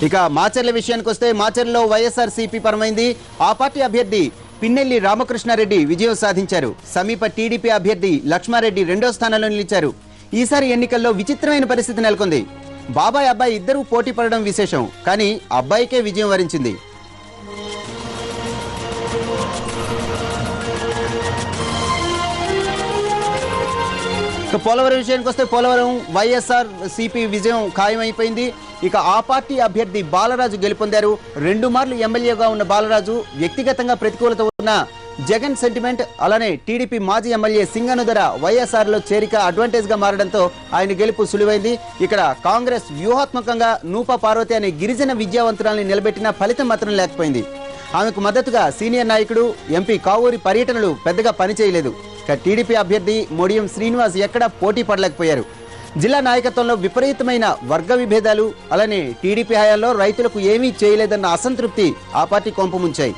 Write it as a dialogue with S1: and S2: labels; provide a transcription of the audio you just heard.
S1: ఇక మాచర్ల విషయానికి వస్తే మాచర్లలో వైఎస్ఆర్సీపీ పరమైంది. ఆ పార్టీ అభ్యర్థి పిన్నెల్లి రామకృష్ణారెడ్డి విజయం సాధించారు. సమీప టీడీపీ అభ్యర్థి లక్ష్మారెడ్డి రెండో స్థానంలో నిలిచారు. ఈసారి ఎన్నికల్లో విచిత్రమైన పరిస్థితి నెలకొంది. బాబాయ్ అబ్బాయి ఇద్దరూ పోటీ పడడం విశేషం, కానీ అబ్బాయికే విజయం వరించింది. పోలవరం విషయానికి వస్తే పోలవరం వైఎస్ఆర్సీపీ విజయం ఖాయమైపోయింది. ఇక ఆ పార్టీ అభ్యర్థి బాలరాజు గెలుపొందారు. 2 మార్లు ఎమ్మెల్యేగా ఉన్న బాలరాజు వ్యక్తిగతంగా ప్రతికూలత ఉన్న జగన్ సెంటిమెంట్, అలానే టీడీపీ మాజీ ఎమ్మెల్యే సింగనుదర వైఎస్ఆర్లో చేరిక అడ్వాంటేజ్ గా మారడంతో ఆయన గెలుపు సులువైంది. ఇక్కడ కాంగ్రెస్ వ్యూహాత్మకంగా నూపా పార్వతి అనే గిరిజన విద్యావంతురాల్ని నిలబెట్టిన ఫలితం మాత్రం లేకపోయింది. ఆమెకు మద్దతుగా సీనియర్ నాయకుడు ఎంపీ కావూరి పర్యటనలు పెద్దగా పనిచేయలేదు. టీడీపీ అభ్యర్థి మొడియం శ్రీనివాస్ ఎక్కడా పోటీ పడలేకపోయారు. జిల్లా నాయకత్వంలో విపరీతమైన వర్గ విభేదాలు, అలానే టీడీపీ హయాంలో రైతులకు ఏమీ చేయలేదన్న అసంతృప్తి ఆ పార్టీ కొంపముంచాయి.